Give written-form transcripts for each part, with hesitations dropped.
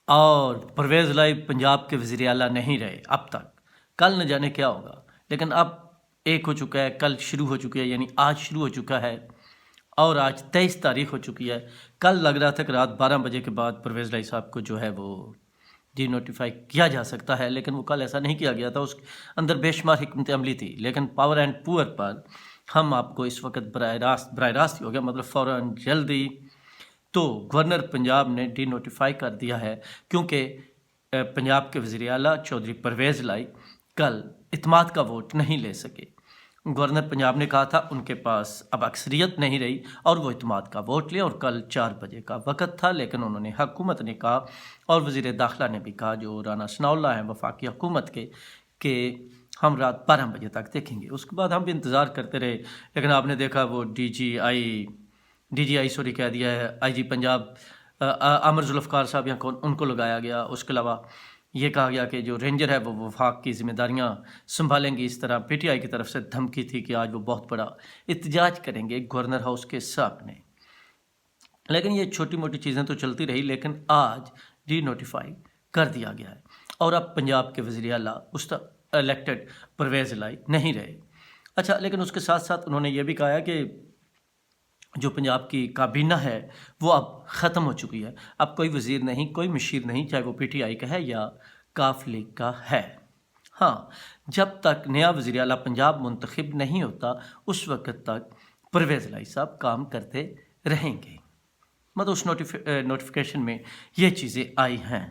اور پرویز لائی پنجاب کے وزیر اعلیٰ نہیں رہے اب تک. کل نہ جانے کیا ہوگا، لیکن اب ایک ہو چکا ہے، کل شروع ہو چکی ہے، یعنی آج شروع ہو چکا ہے اور آج 23 تاریخ ہو چکی ہے. کل لگ رہا تھا کہ رات 12 بجے کے بعد پرویز لائی صاحب کو جو ہے وہ ڈی نوٹیفائی کیا جا سکتا ہے، لیکن وہ کل ایسا نہیں کیا گیا تھا. اس اندر بے شمار حکمت عملی تھی، لیکن پاور اینڈ پور پر ہم آپ کو اس وقت براہ راست ہو گیا، مطلب فوراً جلدی تو گورنر پنجاب نے ڈی نوٹیفائی کر دیا ہے، کیونکہ پنجاب کے وزیر اعلیٰ چودھری پرویز لائی کل اعتماد کا ووٹ نہیں لے سکے. گورنر پنجاب نے کہا تھا ان کے پاس اب اکثریت نہیں رہی اور وہ اعتماد کا ووٹ لیا، اور کل 4 بجے کا وقت تھا، لیکن انہوں نے حکومت نے کہا اور وزیر داخلہ نے بھی کہا جو رانا ثناء اللہ ہیں وفاقی حکومت کے، کہ ہم رات 12 بجے تک دیکھیں گے. اس کے بعد ہم بھی انتظار کرتے رہے، لیکن آپ نے دیکھا وہ ڈی جی آئی سوری کہہ دیا ہے آئی جی پنجاب عامر ذوالفقار صاحب یا کون، ان کو لگایا گیا. اس کے علاوہ یہ کہا گیا کہ جو رینجر ہے وہ وفاق کی ذمہ داریاں سنبھالیں گی. اس طرح پی ٹی آئی کی طرف سے دھمکی تھی کہ آج وہ بہت بڑا احتجاج کریں گے گورنر ہاؤس کے سامنے. لیکن یہ چھوٹی موٹی چیزیں تو چلتی رہی، لیکن آج ڈی نوٹیفائی کر دیا گیا ہے اور اب پنجاب کے وزیر اعلیٰ الیکٹڈ پرویز لائی نہیں رہے. اچھا، لیکن اس کے ساتھ ساتھ انہوں نے یہ بھی کہا ہے کہ جو پنجاب کی کابینہ ہے وہ اب ختم ہو چکی ہے، اب کوئی وزیر نہیں، کوئی مشیر نہیں، چاہے وہ پی ٹی آئی کا ہے یا کاف لیگ کا ہے. ہاں، جب تک نیا وزیر اعلیٰ پنجاب منتخب نہیں ہوتا اس وقت تک پرویز لائی صاحب کام کرتے رہیں گے. مطلب اس نوٹیفیکیشن میں یہ چیزیں آئی ہیں.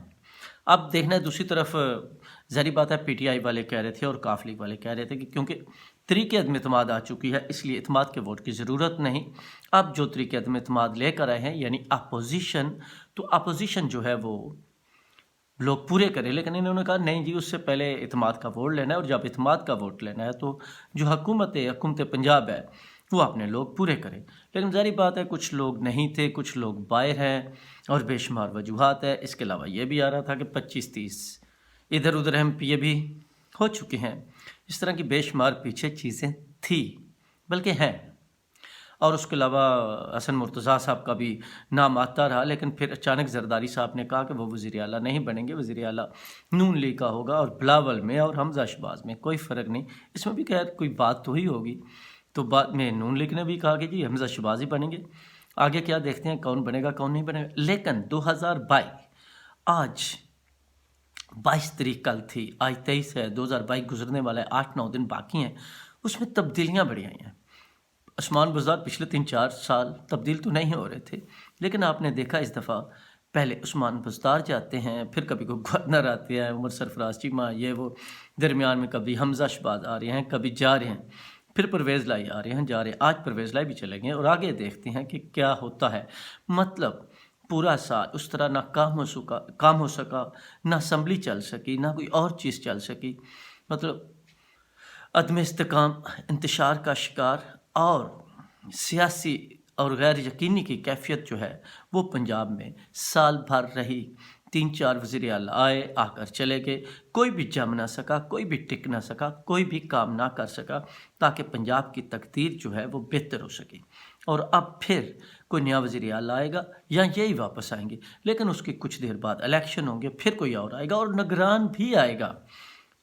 اب دیکھنا ہے دوسری طرف، ظاہری بات ہے پی ٹی آئی والے کہہ رہے تھے اور کاف لیگ والے کہہ رہے تھے کہ کیونکہ طریقے عدم اعتماد آ چکی ہے اس لیے اعتماد کے ووٹ کی ضرورت نہیں. اب جو طریقے عدم اعتماد لے کر آئے ہیں یعنی اپوزیشن، تو اپوزیشن جو ہے وہ لوگ پورے کرے، لیکن انہوں نے کہا نہیں جی، اس سے پہلے اعتماد کا ووٹ لینا ہے، اور جب اعتماد کا ووٹ لینا ہے تو جو حکومت پنجاب ہے وہ اپنے لوگ پورے کریں. لیکن ظاہری بات ہے کچھ لوگ نہیں تھے، کچھ لوگ باہر ہیں اور بے شمار وجوہات ہے. اس کے علاوہ یہ بھی آ رہا تھا کہ 25-30 ادھر ادھر ایم پی اے بھی ہو چکے ہیں. اس طرح کی بے شمار پیچھے چیزیں تھی، بلکہ ہیں. اور اس کے علاوہ حسن مرتضیٰ صاحب کا بھی نام آتا رہا، لیکن پھر اچانک زرداری صاحب نے کہا کہ وہ وزیر اعلیٰ نہیں بنیں گے، وزیر اعلیٰ نون لیگ کا ہوگا، اور بلاول میں اور حمزہ شہباز میں کوئی فرق نہیں. اس میں بھی خیر کوئی بات تو ہی ہوگی، تو بعد میں نون لیگ نے بھی کہا کہ جی حمزہ شہباز ہی بنیں گے. آگے کیا دیکھتے ہیں کون بنے گا کون نہیں بنے گا. لیکن 2022 آج 22 تاریخ کل تھی، آج 23 ہے، 2022 گزرنے والا ہے، 8-9 دن باقی ہیں. اس میں تبدیلیاں بڑی آئی ہیں. عثمان بزدار پچھلے 3-4 سال تبدیل تو نہیں ہو رہے تھے، لیکن آپ نے دیکھا اس دفعہ پہلے عثمان بزدار جاتے ہیں، پھر کبھی کوئی گورنر آتے ہیں، عمر سرفراز چیمہ، یہ وہ، درمیان میں کبھی حمزہ شہباز آ رہے ہیں، کبھی جا رہے ہیں، پھر پرویز لائی آ رہے ہیں، جا رہے ہیں. آج پرویز لائی بھی چلے گئے اور آگے دیکھتے ہیں کہ کیا ہوتا ہے. مطلب پورا سال اس طرح نہ کام ہو سکا، نہ اسمبلی چل سکی، نہ کوئی اور چیز چل سکی. مطلب عدم استحکام، انتشار کا شکار اور سیاسی اور غیر یقینی کی کیفیت جو ہے وہ پنجاب میں سال بھر رہی. 3-4 وزیر اعلیٰ آئے، آ کر چلے گئے، کوئی بھی جم نہ سکا، کوئی بھی ٹک نہ سکا، کوئی بھی کام نہ کر سکا تاکہ پنجاب کی تقدیر جو ہے وہ بہتر ہو سکے. اور اب پھر کوئی نیا وزیر اعلیٰ آئے گا یا یہی واپس آئیں گے، لیکن اس کی کچھ دیر بعد الیکشن ہوں گے، پھر کوئی اور آئے گا اور نگران بھی آئے گا.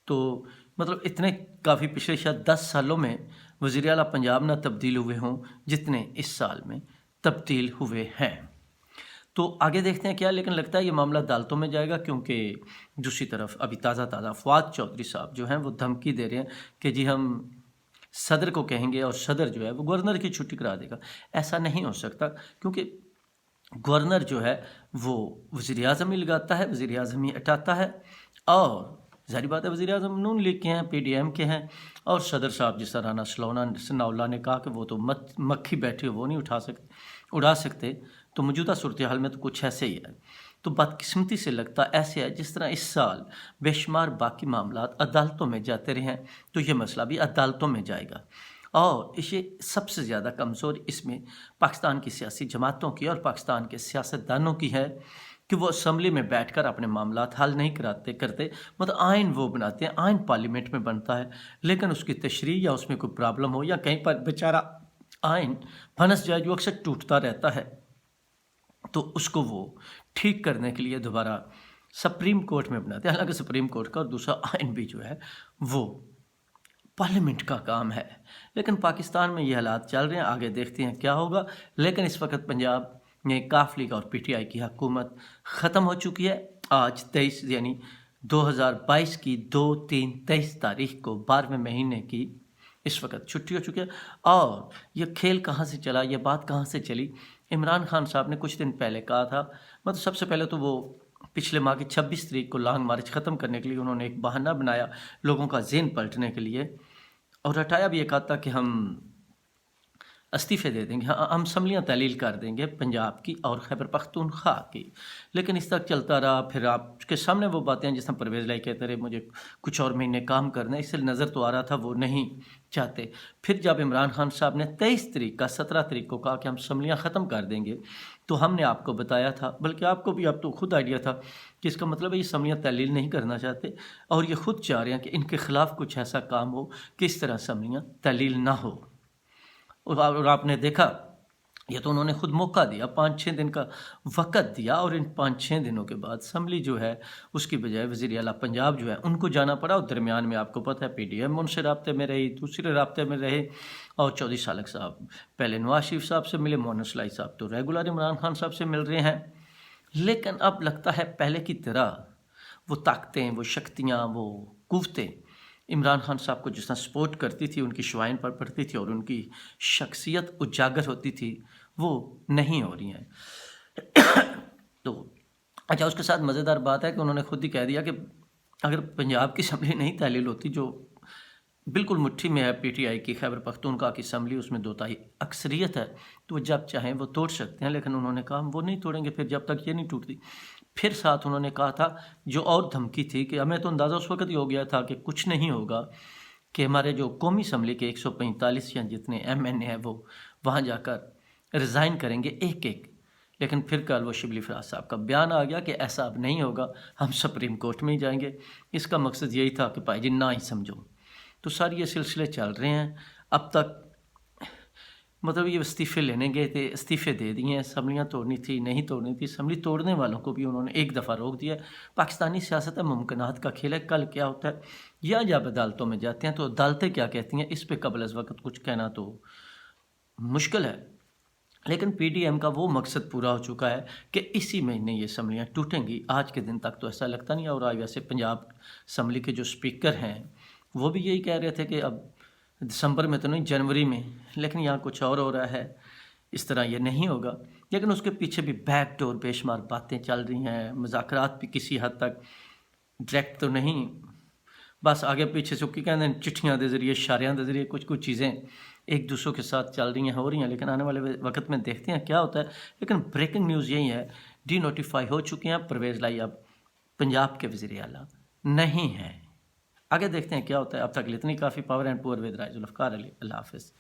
تو مطلب اتنے کافی پچھلے شاید 10 سالوں میں وزیر اعلیٰ پنجاب نہ تبدیل ہوئے ہوں جتنے اس سال میں تبدیل ہوئے ہیں. تو آگے دیکھتے ہیں کیا، لیکن لگتا ہے یہ معاملہ عدالتوں میں جائے گا، کیونکہ دوسری طرف ابھی تازہ فواد چودھری صاحب جو ہیں وہ دھمکی دے رہے ہیں کہ جی ہم صدر کو کہیں گے اور صدر جو ہے وہ گورنر کی چھٹی کرا دے گا. ایسا نہیں ہو سکتا، کیونکہ گورنر جو ہے وہ وزیر اعظم ہی لگاتا ہے، وزیر اعظم ہی ہٹاتا ہے. اور ظاہری بات ہے وزیر اعظم نون لیگ کے ہیں، پی ڈی ایم کے ہیں، اور صدر صاحب جس طرح رانا ثناء اللہ نے کہا کہ وہ تو مکھی بیٹھے وہ نہیں اڑا سکتے. تو موجودہ صورتحال میں تو کچھ ایسے ہی ہے. تو بدقسمتی سے لگتا ایسے ہے جس طرح اس سال بے شمار باقی معاملات عدالتوں میں جاتے رہے ہیں، تو یہ مسئلہ بھی عدالتوں میں جائے گا. اور یہ سب سے زیادہ کمزور اس میں پاکستان کی سیاسی جماعتوں کی اور پاکستان کے سیاستدانوں کی ہے کہ وہ اسمبلی میں بیٹھ کر اپنے معاملات حل نہیں کرتے. مطلب آئین وہ بناتے ہیں، آئین پارلیمنٹ میں بنتا ہے، لیکن اس کی تشریح یا اس میں کوئی پرابلم ہو یا کہیں پر بیچارہ آئین پھنس جائے جو اکثر ٹوٹتا رہتا ہے، تو اس کو وہ ٹھیک کرنے کے لیے دوبارہ سپریم کورٹ میں بناتے ہیں، حالانکہ سپریم کورٹ کا اور دوسرا آئین بھی جو ہے وہ پارلیمنٹ کا کام ہے. لیکن پاکستان میں یہ حالات چل رہے ہیں، آگے دیکھتے ہیں کیا ہوگا. لیکن اس وقت پنجاب میں کاف لیگ اور پی ٹی آئی کی حکومت ختم ہو چکی ہے. آج 23 یعنی 2022 کی 23 تاریخ کو 12ویں مہینے کی اس وقت چھٹی ہو چکی ہے. اور یہ کھیل کہاں سے چلا، یہ بات کہاں سے چلی؟ عمران خان صاحب نے کچھ دن پہلے کہا تھا، مطلب سب سے پہلے تو وہ پچھلے ماہ کی 26 تاریخ کو لانگ مارچ ختم کرنے کے لیے انہوں نے ایک بہانہ بنایا لوگوں کا ذہن پلٹنے کے لیے، اور ہٹایا بھی یہ کہا تھا کہ ہم استعفے دے دیں گے، ہم اسمبلیاں تعلیل کر دیں گے پنجاب کی اور خیبر پختونخوا کی. لیکن اس طرح چلتا رہا. پھر آپ کے سامنے وہ باتیں جس طرح پرویز لائی کہتے رہے مجھے کچھ اور مہینے کام کرنا ہے، اس سے نظر تو آ رہا تھا وہ نہیں چاہتے. پھر جب عمران خان صاحب نے 17 تاریخ کو کہا کہ ہم اسمبلیاں ختم کر دیں گے، تو ہم نے آپ کو بتایا تھا، بلکہ آپ کو بھی اب تو خود آئیڈیا تھا کہ اس کا مطلب ہے یہ اسمبلیاں تعلیل نہیں کرنا چاہتے، اور یہ خود چاہ رہے ہیں کہ ان کے خلاف کچھ ایسا کام ہو کہ اس طرح اسمبلیاں تعلیل نہ ہو. اور آپ نے دیکھا یہ تو انہوں نے خود موقع دیا، 5-6 دن کا وقت دیا، اور ان 5-6 دنوں کے بعد اسمبلی جو ہے اس کی بجائے وزیر اعلیٰ پنجاب جو ہے ان کو جانا پڑا. اور درمیان میں آپ کو پتہ ہے پی ڈی ایم ان سے رابطے میں رہی، دوسرے رابطے میں رہے، اور چودھری سالک صاحب پہلے نواز شریف صاحب سے ملے، مونس اسلائی صاحب تو ریگولر عمران خان صاحب سے مل رہے ہیں. لیکن اب لگتا ہے پہلے کی طرح وہ طاقتیں، وہ شکتیاں، وہ قوتیں عمران خان صاحب کو جس طرح سپورٹ کرتی تھی، ان کی شوائن پر پڑتی تھی اور ان کی شخصیت اجاگر ہوتی تھی، وہ نہیں ہو رہی ہیں. تو اچھا، اس کے ساتھ مزیدار بات ہے کہ انہوں نے خود ہی کہہ دیا کہ اگر پنجاب کی اسمبلی نہیں تعلیل ہوتی، جو بالکل مٹھی میں ہے پی ٹی آئی کی خیبر پختونخوا کی اسمبلی، اس میں 2/3 اکثریت ہے، تو وہ جب چاہیں وہ توڑ سکتے ہیں. لیکن انہوں نے کہا ہم وہ نہیں توڑیں گے پھر جب تک یہ نہیں ٹوٹتی. پھر ساتھ انہوں نے کہا تھا جو اور دھمکی تھی کہ ہمیں تو اندازہ اس وقت ہی ہو گیا تھا کہ کچھ نہیں ہوگا، کہ ہمارے جو قومی اسمبلی کے 145 یا جتنے ایم این اے ہیں وہ وہاں جا کر ریزائن کریں گے ایک ایک. لیکن پھر کل وہ شبلی فراز صاحب کا بیان آ گیا کہ ایسا اب نہیں ہوگا، ہم سپریم کورٹ میں ہی جائیں گے. اس کا مقصد یہی تھا کہ بھائی جی نہ ہی سمجھو. تو سارے یہ سلسلے چل رہے ہیں اب تک. مطلب یہ استعفے لینے گئے تھے، استعفے دے دیے ہیں، اسمبلیاں توڑنی تھی نہیں توڑنی تھی. اسمبلی توڑنے والوں کو بھی انہوں نے ایک دفعہ روک دیا. پاکستانی سیاست ہے، ممکنات کا کھیل ہے، کل کیا ہوتا ہے. یا جب عدالتوں میں جاتے ہیں تو عدالتیں کیا کہتی ہیں اس پہ قبل از وقت کچھ کہنا تو مشکل ہے. لیکن پی ڈی ایم کا وہ مقصد پورا ہو چکا ہے کہ اسی مہینے یہ اسمبلیاں ٹوٹیں گی. آج کے دن تک تو ایسا لگتا نہیں. اور آج ویسے پنجاب اسمبلی کے جو اسپیکر ہیں وہ بھی یہی کہہ رہے تھے کہ اب دسمبر میں تو نہیں، جنوری میں. لیکن یہاں کچھ اور ہو رہا ہے، اس طرح یہ نہیں ہوگا. لیکن اس کے پیچھے بھی بیک ڈور بے شمار باتیں چل رہی ہیں، مذاکرات بھی کسی حد تک ڈائریکٹ تو نہیں، بس آگے پیچھے سے کہتے ہیں چٹھیاں دے ذریعے، اشاریاں دے ذریعے کچھ چیزیں ایک دوسروں کے ساتھ چل رہی ہیں، ہو رہی ہیں. لیکن آنے والے وقت میں دیکھتے ہیں کیا ہوتا ہے. لیکن بریکنگ نیوز یہی ہے، ڈی نوٹیفائی ہو چکے ہیں پرویز لائی اب پنجاب کے وزیر اعلیٰ نہیں ہیں. آگے دیکھتے ہیں کیا ہوتا ہے. اب تک اتنی کافی. پاور اینڈ پور ود رائے ذوالفقار علی. اللہ حافظ.